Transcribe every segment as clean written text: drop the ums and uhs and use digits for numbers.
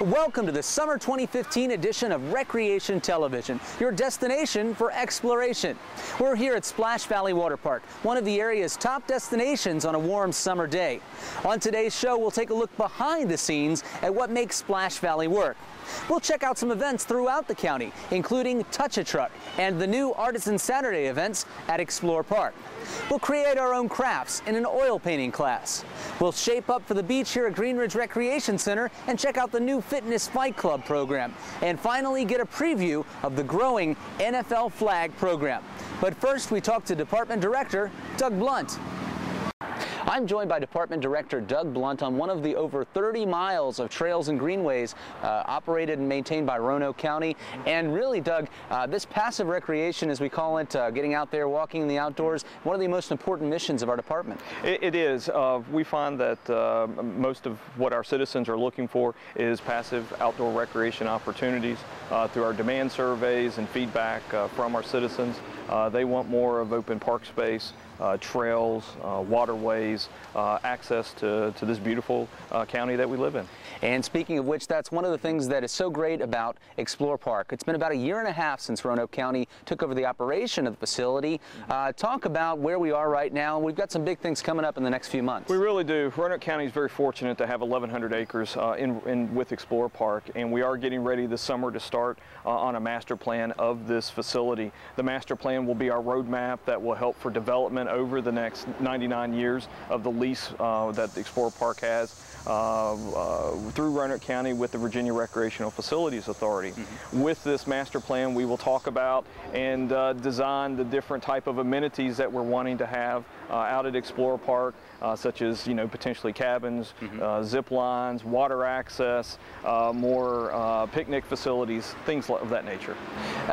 Welcome to the summer 2015 edition of Recreation Television, your destination for exploration. We're here at Splash Valley Water Park, one of the area's top destinations on a warm summer day. On today's show, we'll take a look behind the scenes at what makes Splash Valley work. We'll check out some events throughout the county, including Touch a Truck and the new Artisan Saturday events at Explore Park. We'll create our own crafts in an oil painting class. We'll shape up for the beach here at Green Ridge Recreation Center and check out the new Fitness Fight Club program. And finally, get a preview of the growing NFL flag program. But first, we talk to Department Director Doug Blunt. I'm joined by Department Director Doug Blunt on one of the over 30 miles of trails and greenways operated and maintained by Roanoke County. And really, Doug, this passive recreation, as we call it, getting out there, walking in the outdoors, one of the most important missions of our department. It is. We find that most of what our citizens are looking for is passive outdoor recreation opportunities through our demand surveys and feedback from our citizens. They want more of open park space, trails, waterways, access to this beautiful county that we live in. And speaking of which, that's one of the things that is so great about Explore Park. It's been about a year and a half since Roanoke County took over the operation of the facility. Talk about where we are right now. We've got some big things coming up in the next few months. We really do. Roanoke County is very fortunate to have 1,100 acres with Explore Park, and we are getting ready this summer to start on a master plan of this facility. The master plan will be our roadmap that will help for development over the next 99 years of the lease that the Explore Park has through Roanoke County with the Virginia Recreational Facilities Authority. With this master plan, we will talk about and design the different type of amenities that we're wanting to have out at Explore Park, such as, potentially cabins, zip lines, water access, more picnic facilities, things of that nature.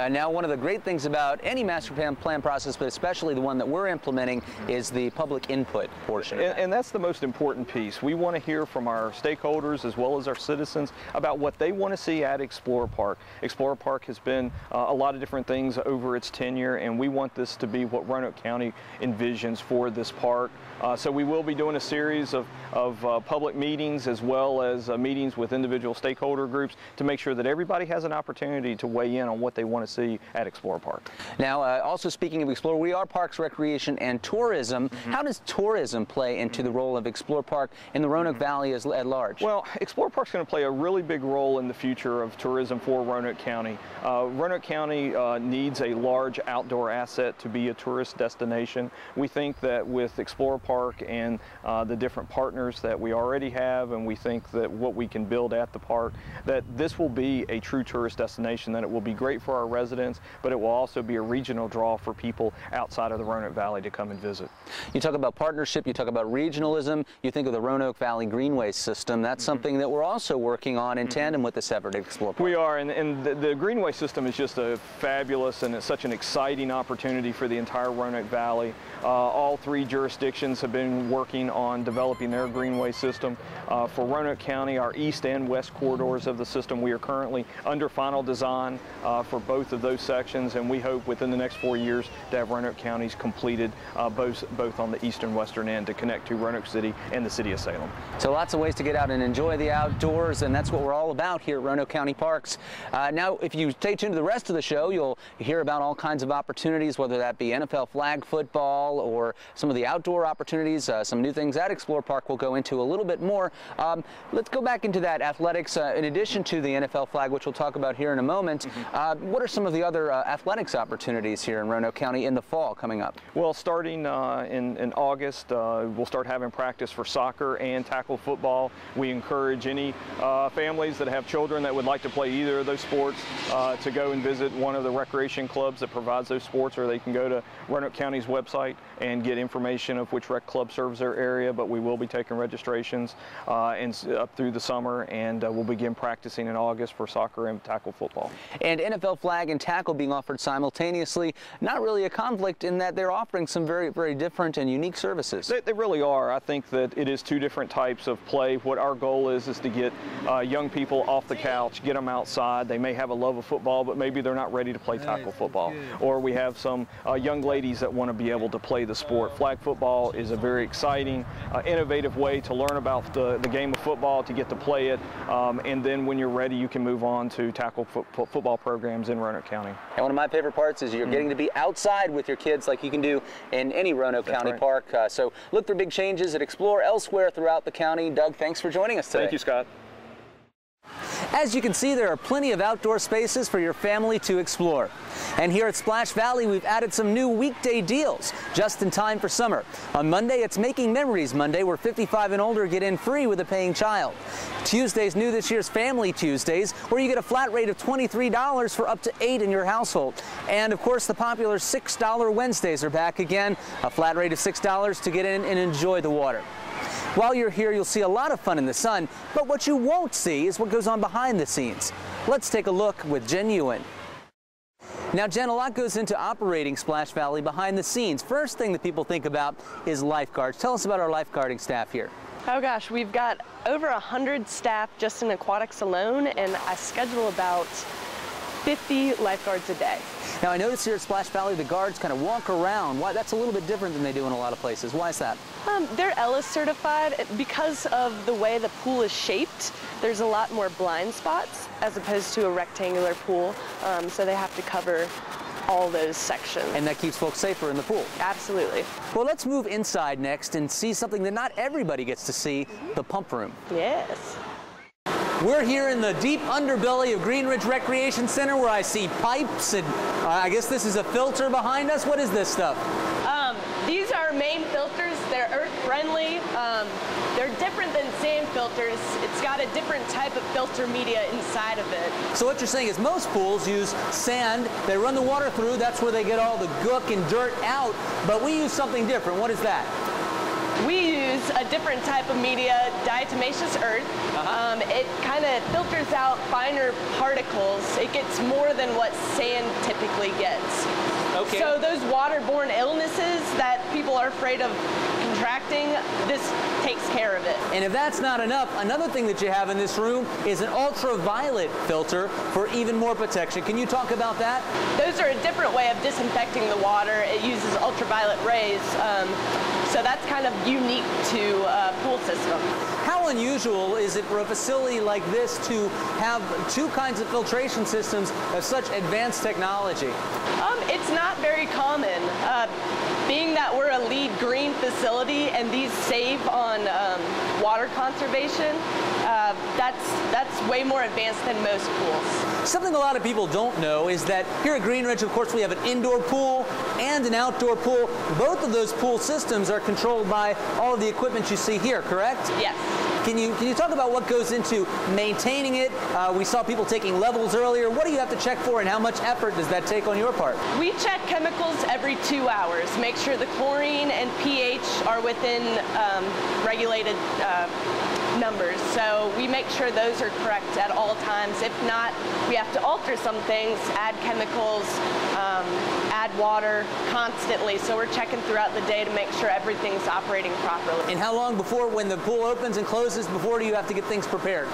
Now, one of the great things about any master plan process, but especially the one that we're implementing, is the public input portion of that. And that's the most important piece. We want to hear from our stakeholders as well as our citizens about what they want to see at Explore Park. Explore Park has been a lot of different things over its tenure, and we want this to be what Roanoke County envisions for this park. So we will be doing a series of public meetings as well as meetings with individual stakeholder groups to make sure that everybody has an opportunity to weigh in on what they want to see at Explore Park. Now, also speaking of Explore, we are Parks, Recreation, and Tourism. How does tourism play into the role of Explore Park in the Roanoke Valley at large? Well, Explore Park is going to play a really big role in the future of tourism for Roanoke County. Roanoke County needs a large outdoor asset to be a tourist destination. We think that with Explore Park and the different partners that we already have, and we think that what we can build at the park, that this will be a true tourist destination, that it will be great for our residents, but it will also be a regional draw for people outside of the Roanoke Valley to come and visit. You talk about partnership, you talk about regionalism, you think of the Roanoke Valley Greenway system. That's something that we're also working on in tandem with this effort at Explore Park. We are, and the Greenway system is just a fabulous, and it's such an exciting opportunity for the entire Roanoke Valley. All three jurisdictions have been working on developing their Greenway system. For Roanoke County, our east and west corridors of the system, we are currently under final design for both of those sections, and we hope within the next 4 years to have Roanoke counties completed both on the east and western end to connect to Roanoke City and the city of Salem. So lots of ways to get out and enjoy the outdoors, and that's what we're all about here at Roanoke County Parks. Now, if you stay tuned to the rest of the show, you'll hear about all kinds of opportunities, whether that be NFL flag football or some of the outdoor opportunities, some new things at Explore Park we'll go into a little bit more. Let's go back into that athletics. In addition to the NFL flag, which we'll talk about here in a moment, what are some of the other athletics opportunities here in Roanoke County in the fall coming up? Well, starting in August, we'll start having practice for soccer and tackle football. We encourage any families that have children that would like to play either of those sports to go and visit one of the recreation clubs that provides those sports, or they can go to Roanoke County's website and get information of which rec club serves their area. But we will be taking registrations up through the summer, and we'll begin practicing in August for soccer and tackle football. And NFL flag and tackle being offered simultaneously, not really a conflict in that they're offering some very, very different and unique services. They really are. I think that it is two different types of play. What our goal is to get young people off the couch, get them outside. They may have a love of football, but maybe they're not ready to play tackle football. Or we have some young ladies that want to be able to play the sport. Flag football is a very exciting, innovative way to learn about the game of football, to get to play it, and then when you're ready, you can move on to tackle football programs in Roanoke County. And one of my favorite parts is you're getting to be outside with your kids like you can do in any Roanoke County Park. So look for big changes at Explore elsewhere throughout the county. Doug, thanks for joining us today. Thank you, Scott. As you can see, there are plenty of outdoor spaces for your family to explore. And here at Splash Valley, we've added some new weekday deals just in time for summer. On Monday, it's Making Memories Monday, where 55 and older get in free with a paying child. Tuesday's new this year's Family Tuesdays, where you get a flat rate of $23 for up to 8 in your household. And of course, the popular $6 Wednesdays are back again, a flat rate of $6 to get in and enjoy the water. While you're here, you'll see a lot of fun in the sun, but what you won't see is what goes on behind the scenes. Let's take a look with Jen Ewan. Now, Jen, a lot goes into operating Splash Valley behind the scenes. First thing that people think about is lifeguards. Tell us about our lifeguarding staff here. Oh gosh, we've got over 100 staff just in aquatics alone, and I schedule about 50 lifeguards a day. Now, I notice here at Splash Valley, the guards kind of walk around. Why? That's a little bit different than they do in a lot of places. Why is that? They're Ellis certified. Because of the way the pool is shaped, there's a lot more blind spots as opposed to a rectangular pool, so they have to cover all those sections. And that keeps folks safer in the pool. Absolutely. Well, let's move inside next and see something that not everybody gets to see, the pump room. Yes. We're here in the deep underbelly of Green Ridge Recreation Center, where I see pipes, and I guess this is a filter behind us. What is this stuff? These are main filters. They're earth-friendly. They're different than sand filters. It's got a different type of filter media inside of it. So what you're saying is most pools use sand. They run the water through. That's where they get all the gook and dirt out. But we use something different. What is that? We use a different type of media, diatomaceous earth. It kind of filters out finer particles. It gets more than what sand typically gets. Okay. So those waterborne illnesses that people are afraid of contracting, this takes care of it. And if that's not enough, another thing that you have in this room is an ultraviolet filter for even more protection. Can you talk about that? Those are a different way of disinfecting the water. It uses ultraviolet rays. So that's kind of unique to a pool system. How unusual is it for a facility like this to have two kinds of filtration systems of such advanced technology? It's not very common. Being that we're a LEED green facility and these save on water conservation, that's way more advanced than most pools. Something a lot of people don't know is that here at Green Ridge, of course, we have an indoor pool and an outdoor pool. Both of those pool systems are controlled by all of the equipment you see here, correct? Yes. Can you talk about what goes into maintaining it? We saw people taking levels earlier. What do you have to check for, and how much effort does that take on your part? We check chemicals every 2 hours. Make sure the chlorine and pH are within regulated numbers. So we make sure those are correct at all times. If not, we have to alter some things, add chemicals, add water constantly. So we're checking throughout the day to make sure everything's operating properly. And how long before, when the pool opens and closes, before do you have to get things prepared?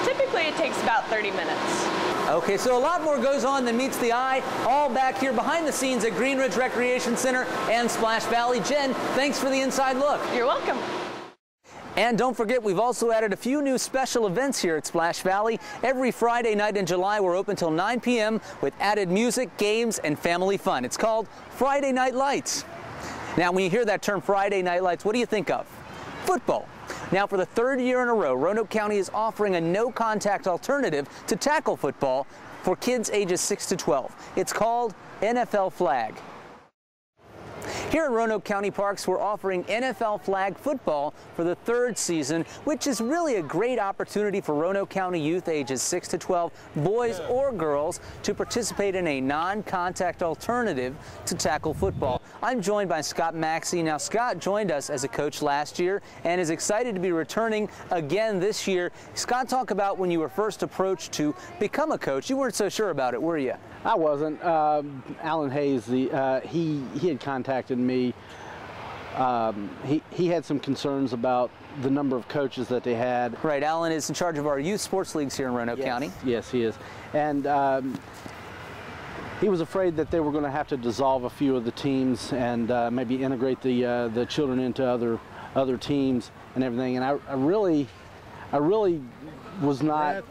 Typically it takes about 30 minutes. Okay, so a lot more goes on than meets the eye, all back here behind the scenes at Green Ridge Recreation Center and Splash Valley. Jen, thanks for the inside look. You're welcome. And don't forget, we've also added a few new special events here at Splash Valley. Every Friday night in July, we're open till 9 p.m. with added music, games, and family fun. It's called Friday Night Lights. Now, when you hear that term Friday Night Lights, what do you think of? Football. Now, for the third year in a row, Roanoke County is offering a no-contact alternative to tackle football for kids ages 6 to 12. It's called NFL Flag. Here at Roanoke County Parks, we're offering NFL flag football for the third season, which is really a great opportunity for Roanoke County youth ages 6 to 12, boys or girls, to participate in a non-contact alternative to tackle football. I'm joined by Scott Maxey. Now, Scott joined us as a coach last year and is excited to be returning again this year. Scott, talk about when you were first approached to become a coach. You weren't so sure about it, were you? I wasn't. Alan Hayes, he had contacted me. He had some concerns about the number of coaches that they had. Right. Alan is in charge of our youth sports leagues here in Roanoke County. Yes, he is. And he was afraid that they were going to have to dissolve a few of the teams and maybe integrate the children into other teams and everything. And I really was not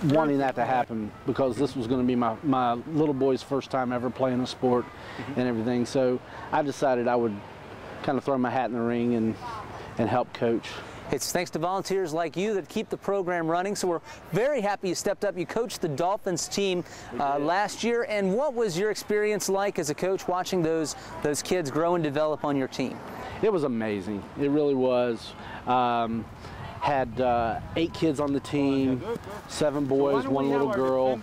wanting that to happen, because this was going to be my little boy's first time ever playing a sport and everything. So I decided I would kind of throw my hat in the ring and help coach. It's thanks to volunteers like you that keep the program running, so we're very happy you stepped up. You coached the Dolphins team last year, and what was your experience like as a coach watching those kids grow and develop on your team? It was amazing. It really was. Had 8 kids on the team, 7 boys, 1 little girl.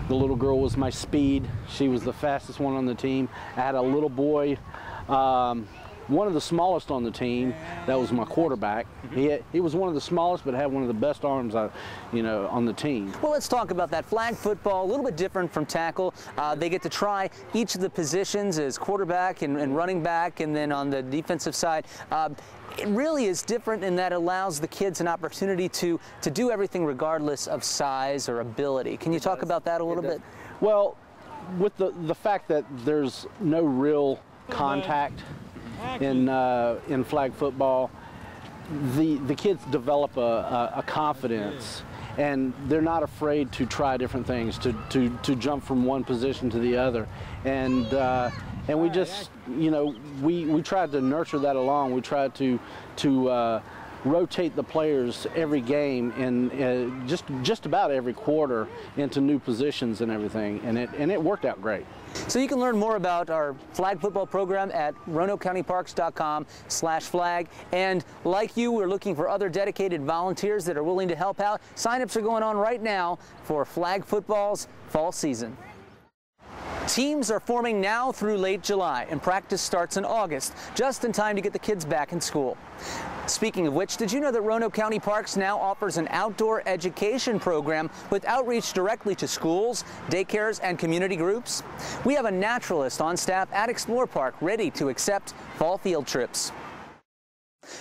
The little girl was my speed. She was the fastest one on the team. I had a little boy, one of the smallest on the team. That was my quarterback. He was one of the smallest, but had one of the best arms, on the team. Well, let's talk about that. Flag football, a little bit different from tackle. They get to try each of the positions as quarterback and running back, and then on the defensive side. It really is different in that it allows the kids an opportunity to do everything regardless of size or ability. Can you talk about that a little bit? Well, with the fact that there's no real contact in flag football, the kids develop a confidence, and they're not afraid to try different things, to jump from one position to the other, and we just, we tried to nurture that along. We tried to rotate the players every game and just about every quarter into new positions and everything, and it worked out great. So you can learn more about our flag football program at RoanokeCountyParks.com/flag. And like you, we're looking for other dedicated volunteers that are willing to help out. Sign-ups are going on right now for flag football's fall season. Teams are forming now through late July, and practice starts in August, just in time to get the kids back in school. Speaking of which, did you know that Roanoke County Parks now offers an outdoor education program with outreach directly to schools, daycares, and community groups? We have a naturalist on staff at Explore Park ready to accept fall field trips.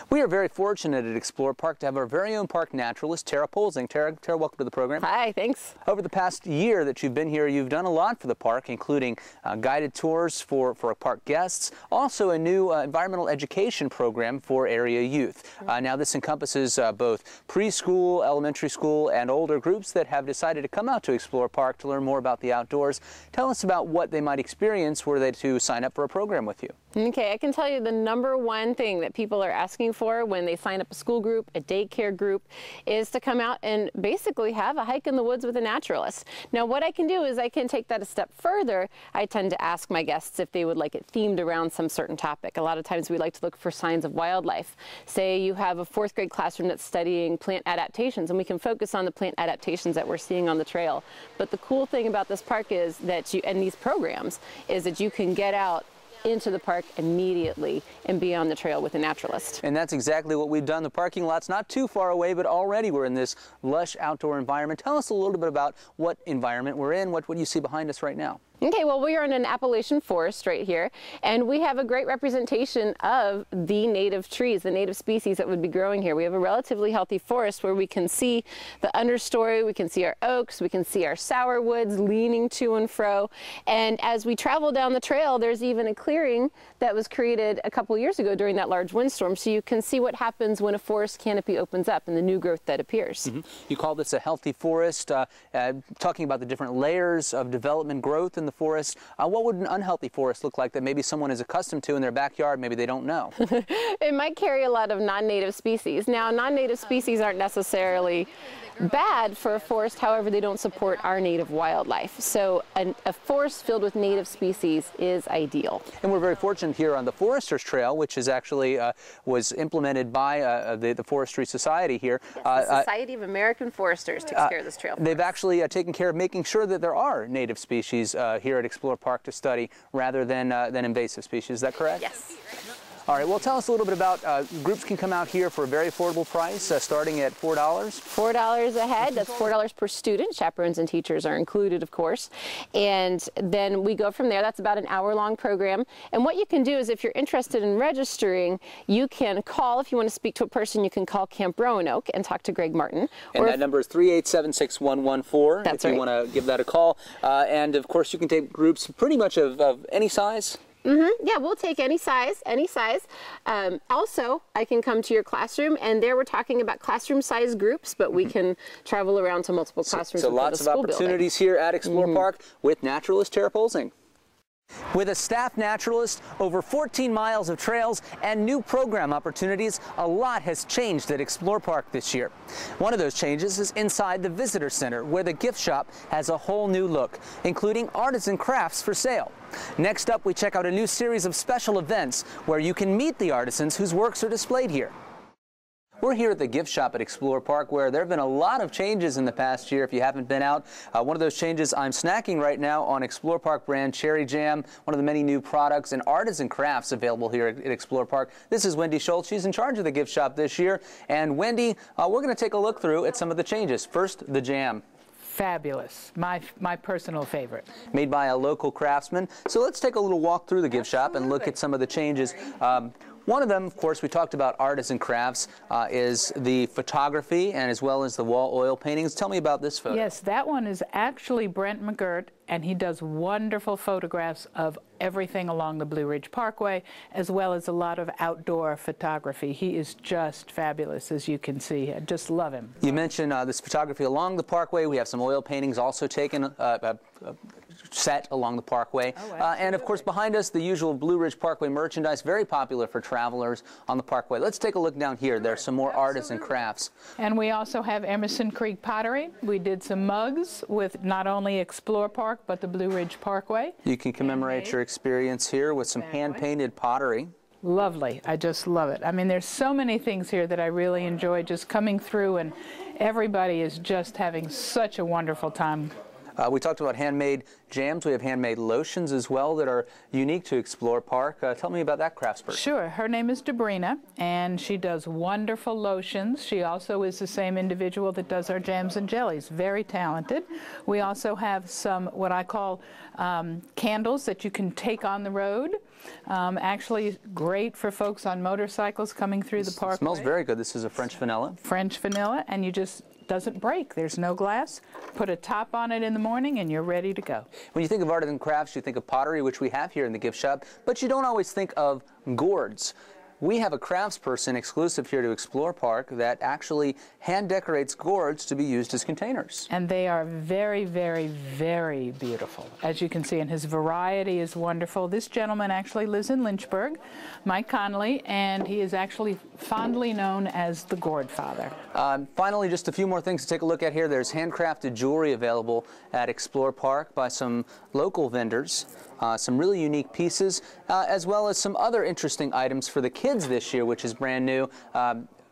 We are very fortunate at Explore Park to have our very own park naturalist, Tara Polzing. Tara, welcome to the program. Hi, thanks. Over the past year that you've been here, you've done a lot for the park, including guided tours for park guests, also a new environmental education program for area youth. Now this encompasses both preschool, elementary school, and older groups that have decided to come out to Explore Park to learn more about the outdoors. Tell us about what they might experience were they to sign up for a program with you. Okay, I can tell you the #1 thing that people are asking for when they sign up a school group, a daycare group, is to come out and basically have a hike in the woods with a naturalist. Now what I can do is I can take that a step further. I tend to ask my guests if they would like it themed around some certain topic. A lot of times we like to look for signs of wildlife. Say you have a 4th grade classroom that's studying plant adaptations, and we can focus on the plant adaptations that we're seeing on the trail. But the cool thing about this park is that and these programs, is that you can get out into the park immediately and be on the trail with a naturalist. And that's exactly what we've done. The parking lot's not too far away, but already we're in this lush outdoor environment. Tell us a little bit about what environment we're in, what you see behind us right now. Okay, well, we are in an Appalachian forest right here, and we have a great representation of the native trees, the native species that would be growing here. We have a relatively healthy forest where we can see the understory, we can see our oaks, we can see our sourwoods leaning to and fro, and as we travel down the trail, there's even a clearing that was created a couple years ago during that large windstorm, so you can see what happens when a forest canopy opens up and the new growth that appears. You call this a healthy forest, talking about the different layers of development growth in the forest. What would an unhealthy forest look like that maybe someone is accustomed to in their backyard, maybe they don't know? It might carry a lot of non-native species. Now, non-native species aren't necessarily bad for a forest, however, they don't support our native wildlife. So a forest filled with native species is ideal. And we're very fortunate here on the Foresters Trail, which is actually was implemented by the Forestry Society here. Yes, the Society of American Foresters takes care of this trail. They've actually taken care of making sure that there are native species here at Explore Park to study rather than invasive species. Is that correct? Yes. All right, well, tell us a little bit about groups can come out here for a very affordable price, starting at $4. $4 a head. That's $4 per student. Chaperones and teachers are included, of course. And then we go from there. That's about an hour-long program. And what you can do is, if you're interested in registering, you can call. If you want to speak to a person, you can call Camp Roanoke and talk to Greg Martin. And that number is 387-6114. That's if right. you want to give that a call. And of course, you can take groups pretty much of any size. Yeah, we'll take any size, any size. Also, I can come to your classroom, and there we're talking about classroom size groups, but we can travel around to multiple classrooms. So lots of opportunities here at Explore Park with naturalist Tara Polsing. With a staff naturalist, over 14 miles of trails, and new program opportunities, a lot has changed at Explore Park this year. One of those changes is inside the Visitor Center, where the gift shop has a whole new look, including artisan crafts for sale. Next up, we check out a new series of special events where you can meet the artisans whose works are displayed here. We're here at the gift shop at Explore Park, where there have been a lot of changes in the past year if you haven't been out. One of those changes, I'm snacking right now on Explore Park brand cherry jam, one of the many new products and artisan crafts available here at Explore Park. This is Wendy Schultz. She's in charge of the gift shop this year. And Wendy, we're going to take a look through at some of the changes. First, the jam. Fabulous. My personal favorite. Made by a local craftsman. So let's take a little walk through the gift shop and look at some of the changes. One of them, of course, we talked about artisan crafts, is the photography and as well as the wall oil paintings. Tell me about this photo. Yes, that one is actually Brent McGirt, and he does wonderful photographs of everything along the Blue Ridge Parkway, as well as a lot of outdoor photography. He is just fabulous, as you can see. I just love him. You mentioned this photography along the parkway. We have some oil paintings also taken set along the parkway. And of course, behind us, the usual Blue Ridge Parkway merchandise, very popular for travelers on the parkway. Let's take a look down here. There's some more artisan crafts. And we also have Emerson Creek Pottery. We did some mugs with not only Explore Park, but the Blue Ridge Parkway. You can commemorate your experience here with some hand-painted pottery. Lovely. I just love it. I mean, there's so many things here that I really enjoy just coming through, and everybody is just having such a wonderful time. We talked about handmade jams. We have handmade lotions as well that are unique to Explore Park. Tell me about that craftsperson. Sure. Her name is Debrina, and she does wonderful lotions. She also is the same individual that does our jams and jellies. Very talented. We also have some what I call candles that you can take on the road. Actually great for folks on motorcycles coming through the park. Smells very good. This is a French vanilla. French vanilla, and you just doesn't break. There's no glass. Put a top on it in the morning and you're ready to go. When you think of artisan crafts, you think of pottery, which we have here in the gift shop, but you don't always think of gourds. We have a craftsperson exclusive here to Explore Park that actually hand decorates gourds to be used as containers. And they are very, very, very beautiful. As you can see, and his variety is wonderful. This gentleman actually lives in Lynchburg, Mike Connolly, and he is actually fondly known as the Gourd Father. Finally, just a few more things to take a look at here. There's handcrafted jewelry available at Explore Park by some local vendors. Some really unique pieces, as well as some other interesting items for the kids this year, which is brand new.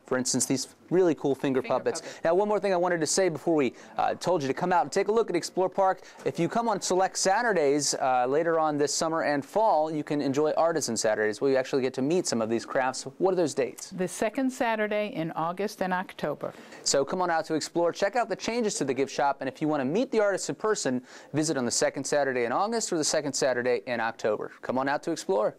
For instance, these really cool finger puppets. Now, one more thing I wanted to say before we told you to come out and take a look at Explore Park. If you come on select Saturdays later on this summer and fall, you can enjoy Artisan Saturdays, where you actually get to meet some of these crafts. What are those dates? The second Saturday in August and October. So come on out to explore. Check out the changes to the gift shop, and if you want to meet the artists in person, visit on the second Saturday in August or the second Saturday in October. Come on out to explore.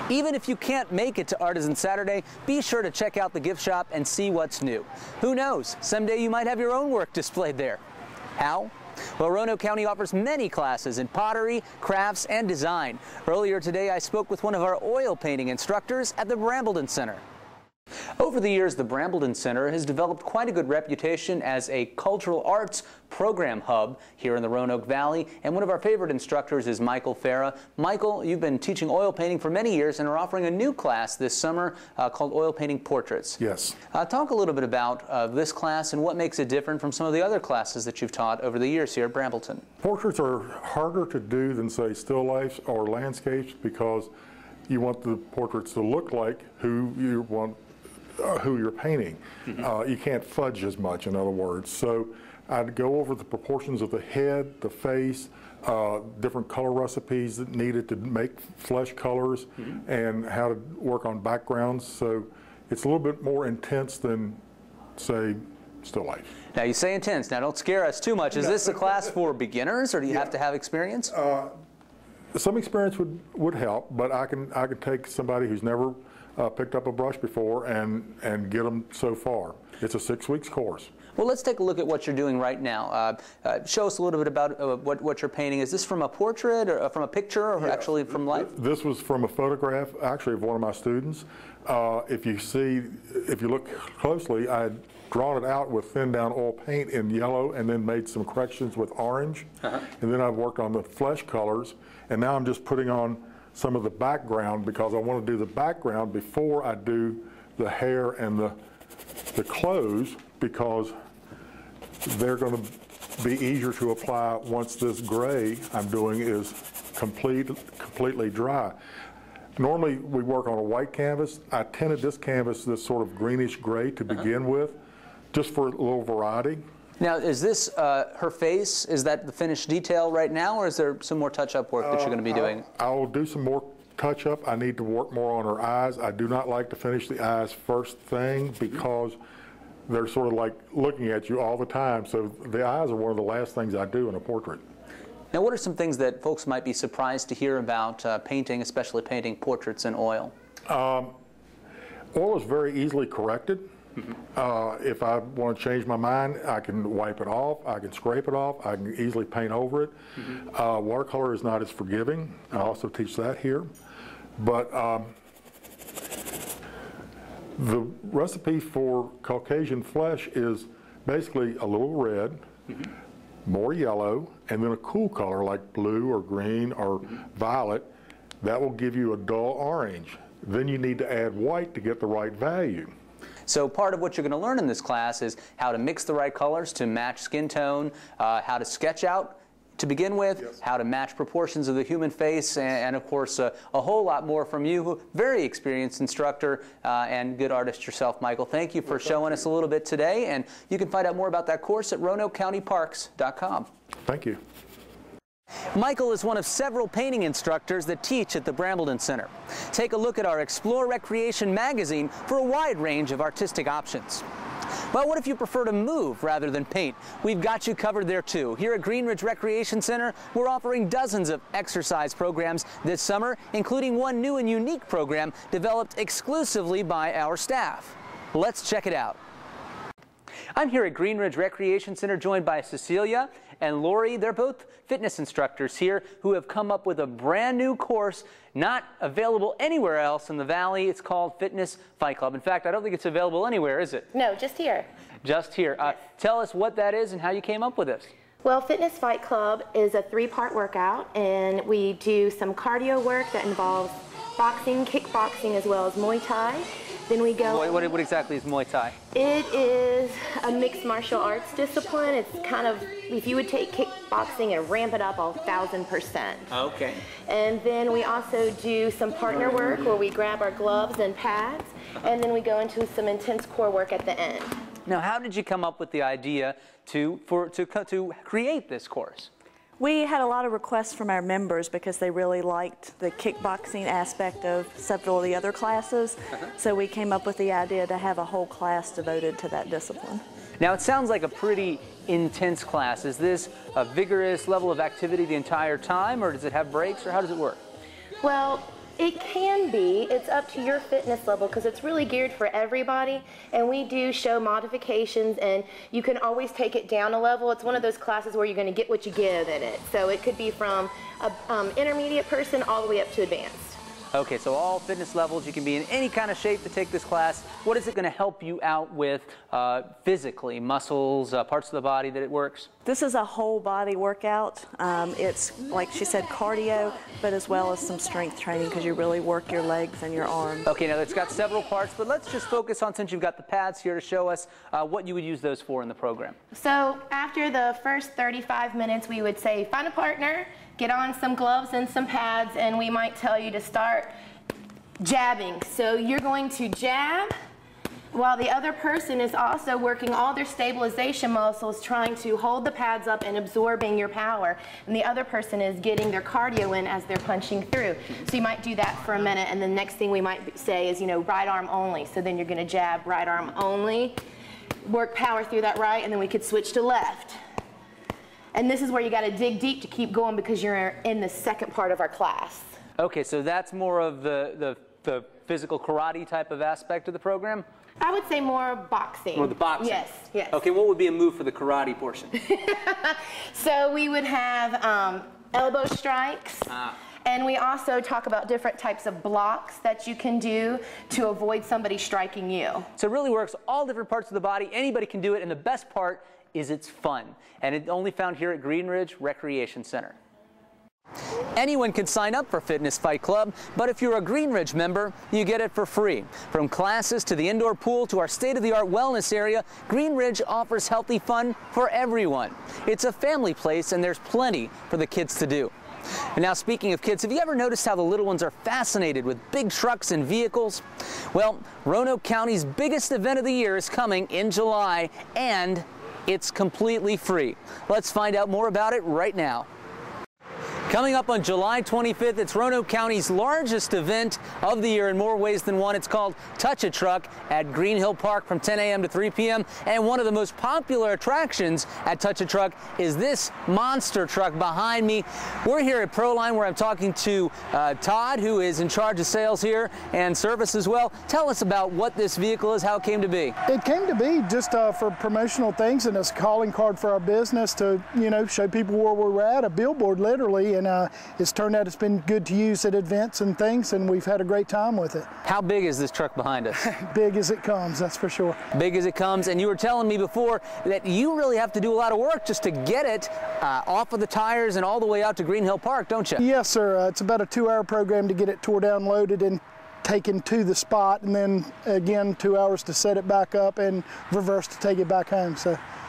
Even if you can't make it to Artisan Saturday, be sure to check out the gift shop and see what's new. Who knows, someday you might have your own work displayed there. How? Well, Roanoke County offers many classes in pottery, crafts, and design. Earlier today, I spoke with one of our oil painting instructors at the Brambleton Center. Over the years, the Brambleton Center has developed quite a good reputation as a cultural arts program hub here in the Roanoke Valley, and one of our favorite instructors is Michael Farah. Michael, you've been teaching oil painting for many years and are offering a new class this summer called Oil Painting Portraits. Yes. Talk a little bit about this class and what makes it different from some of the other classes that you've taught over the years here at Brambleton. Portraits are harder to do than, say, still lifes or landscapes, because you want the portraits to look like who you want who you're painting. You can't fudge as much, in other words. So I'd go over the proportions of the head, the face, different color recipes that needed to make flesh colors, and how to work on backgrounds. So it's a little bit more intense than, say, still life. Now you say intense. Now don't scare us too much. Is this a class for beginners, or do you have to have experience? Some experience would help, but I can take somebody who's never picked up a brush before and get them so far. It's a 6 weeks course. Well, let's take a look at what you're doing right now. Show us a little bit about what you're painting. Is this from a portrait or from a picture, or actually from life? This was from a photograph, actually, of one of my students. If you look closely, I had drawn it out with thin down oil paint in yellow and then made some corrections with orange. And then I've worked on the flesh colors, and now I'm just putting on some of the background because I want to do the background before I do the hair and the clothes, because they're going to be easier to apply once this gray I'm doing is completely dry. Normally we work on a white canvas. I tinted this canvas this sort of greenish gray to begin with, just for a little variety. Now, is this her face? Is that the finished detail right now, or is there some more touch-up work that you're going to be doing? I'll do some more touch-up. I need to work more on her eyes. I do not like to finish the eyes first thing because they're sort of like looking at you all the time. So the eyes are one of the last things I do in a portrait. Now, what are some things that folks might be surprised to hear about painting, especially painting portraits in oil? Oil is very easily corrected. If I want to change my mind, I can wipe it off, I can scrape it off, I can easily paint over it. Watercolor is not as forgiving. I also teach that here. But the recipe for Caucasian flesh is basically a little red, more yellow, and then a cool color like blue or green or violet. That will give you a dull orange. Then you need to add white to get the right value. So part of what you're going to learn in this class is how to mix the right colors to match skin tone, how to sketch out to begin with, how to match proportions of the human face, and of course a whole lot more from you, very experienced instructor and good artist yourself, Michael. Thank you for showing us a little bit today, and you can find out more about that course at RoanokeCountyParks.com. Thank you. Michael is one of several painting instructors that teach at the Brambleton Center. Take a look at our Explore Recreation magazine for a wide range of artistic options. Well, what if you prefer to move rather than paint? We've got you covered there too. Here at Green Ridge Recreation Center, we're offering dozens of exercise programs this summer, including one new and unique program developed exclusively by our staff. Let's check it out. I'm here at Green Ridge Recreation Center joined by Cecilia and Lori. They're both fitness instructors here who have come up with a brand new course not available anywhere else in the Valley. It's called Fitness Fight Club. In fact, I don't think it's available anywhere, is it? No, just here. Just here. Tell us what that is and how you came up with this. Well, Fitness Fight Club is a 3-part workout, and we do some cardio work that involves boxing, kickboxing, as well as Muay Thai. Then we go... What exactly is Muay Thai? It is a mixed martial arts discipline. It's kind of, if you would take kickboxing and ramp it up 1,000%. Okay. And then we also do some partner work where we grab our gloves and pads, and then we go into some intense core work at the end. Now, how did you come up with the idea to create this course? We had a lot of requests from our members because they really liked the kickboxing aspect of several of the other classes. So we came up with the idea to have a whole class devoted to that discipline. Now, it sounds like a pretty intense class. Is this a vigorous level of activity the entire time, or does it have breaks, or how does it work? Well, it can be. It's up to your fitness level because it's really geared for everybody, and we do show modifications, and you can always take it down a level. It's one of those classes where you're going to get what you give in it. So it could be from an intermediate person all the way up to advanced. Okay, so all fitness levels, you can be in any kind of shape to take this class. What is it going to help you out with physically, muscles, parts of the body that it works? This is a whole body workout. It's, like she said, cardio, but as well as some strength training because you really work your legs and your arms. Okay, now it's got several parts, but let's just focus on, since you've got the pads here to show us what you would use those for in the program. So after the first 35 minutes, we would say, find a partner, get on some gloves and some pads, and we might tell you to start jabbing. So you're going to jab while the other person is also working all their stabilization muscles, trying to hold the pads up and absorbing your power. And the other person is getting their cardio in as they're punching through. So you might do that for a minute, and the next thing we might say is, right arm only. So then you're going to jab right arm only, work power through that right, and then we could switch to left. And this is where you got to dig deep to keep going because you're in the second part of our class. Okay, so that's more of the physical karate type of aspect of the program? I would say more boxing. More the boxing? Yes, yes. Okay, what would be a move for the karate portion? So we would have elbow strikes. And we also talk about different types of blocks that you can do to avoid somebody striking you. So it really works all different parts of the body. Anybody can do it, and the best part is it's fun. And it's only found here at Green Ridge Recreation Center. Anyone can sign up for Fitness Fight Club, but if you're a Green Ridge member, you get it for free. From classes to the indoor pool to our state-of-the-art wellness area, Green Ridge offers healthy fun for everyone. It's a family place, and there's plenty for the kids to do. And now, speaking of kids, have you ever noticed how the little ones are fascinated with big trucks and vehicles? Well, Roanoke County's biggest event of the year is coming in July, and it's completely free. Let's find out more about it right now. Coming up on July 25th, it's Roanoke County's largest event of the year in more ways than one. It's called Touch a Truck at Green Hill Park from 10 a.m. to 3 p.m. And one of the most popular attractions at Touch a Truck is this monster truck behind me. We're here at Proline where I'm talking to Todd, who is in charge of sales here and service as well. Tell us about what this vehicle is, how it came to be. It came to be just for promotional things, and it's a calling card for our business to, show people where we're at, a billboard literally. And it's turned out it's been good to use at events and things, and we've had a great time with it. How big is this truck behind us? Big as it comes, that's for sure. Big as it comes, and you were telling me before that you really have to do a lot of work just to get it off of the tires and all the way out to Green Hill Park, don't you? Yes, sir. It's about a 2-hour program to get it tore down, loaded, and taken to the spot, and then again 2 hours to set it back up and reverse to take it back home.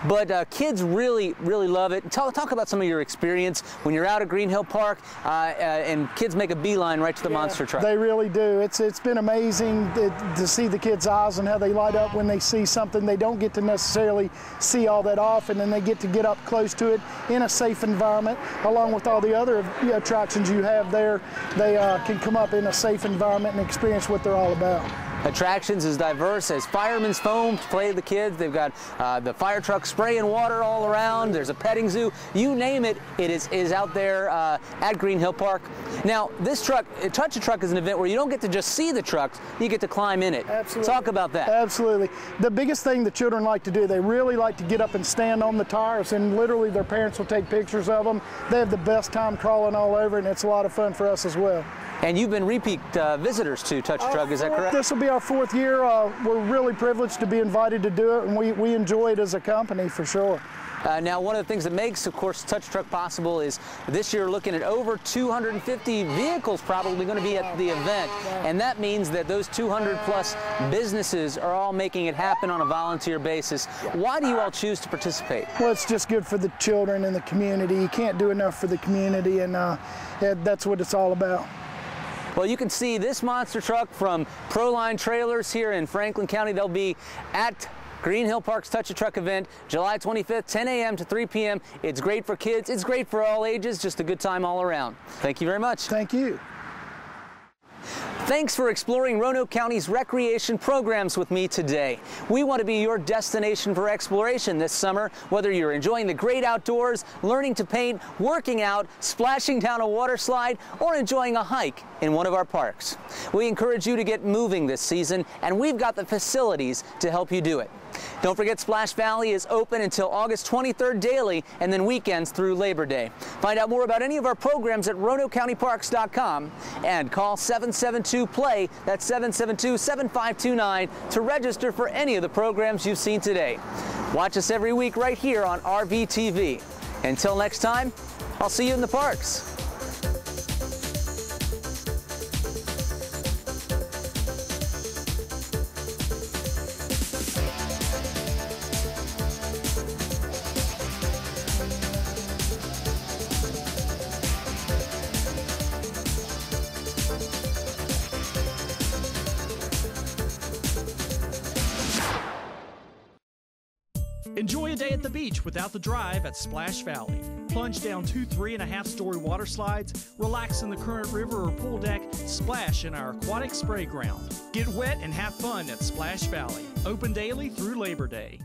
But kids really love it. Talk about some of your experience when you're out at Green Hill Park and kids make a beeline right to the monster truck. They really do. It's been amazing to see the kids' eyes and how they light up when they see something they don't get to necessarily see all that often, and they get to get up close to it in a safe environment. Along with all the other attractions you have there, they can come up in a safe environment and experience what they're all about. Attractions as diverse as Fireman's Foam to play the kids. They've got the fire truck spraying water all around. There's a petting zoo. You name it, it is out there at Green Hill Park. Now, this truck, Touch a Truck, is an event where you don't get to just see the trucks, you get to climb in it. Absolutely. Talk about that. Absolutely. The biggest thing the children like to do, they really like to get up and stand on the tires, and literally their parents will take pictures of them. They have the best time crawling all over, and it's a lot of fun for us as well. And you've been repeat visitors to Touch a Truck, is that correct? This will be our 4th year. We're really privileged to be invited to do it, and we enjoy it as a company for sure. Now, one of the things that makes, of course, Touch a Truck possible is this year looking at over 250 vehicles probably going to be at the event. And that means that those 200-plus businesses are all making it happen on a volunteer basis. Why do you all choose to participate? Well, it's just good for the children and the community. You can't do enough for the community, and that's what it's all about. Well, you can see this monster truck from Proline Trailers here in Franklin County. They'll be at Green Hill Park's Touch a Truck event, July 25th, 10 a.m. to 3 p.m. It's great for kids. It's great for all ages. Just a good time all around. Thank you very much. Thank you. Thanks for exploring Roanoke County's recreation programs with me today. We want to be your destination for exploration this summer, whether you're enjoying the great outdoors, learning to paint, working out, splashing down a water slide, or enjoying a hike in one of our parks. We encourage you to get moving this season, and we've got the facilities to help you do it. Don't forget, Splash Valley is open until August 23rd daily, and then weekends through Labor Day. Find out more about any of our programs at RoanokeCountyParks.com and call 772-PLAY, that's 772-7529, to register for any of the programs you've seen today. Watch us every week right here on RVTV. Until next time, I'll see you in the parks. Enjoy a day at the beach without the drive at Splash Valley. Plunge down 2 3.5-story water slides, relax in the current river or pool deck, splash in our aquatic spray ground. Get wet and have fun at Splash Valley. Open daily through Labor Day.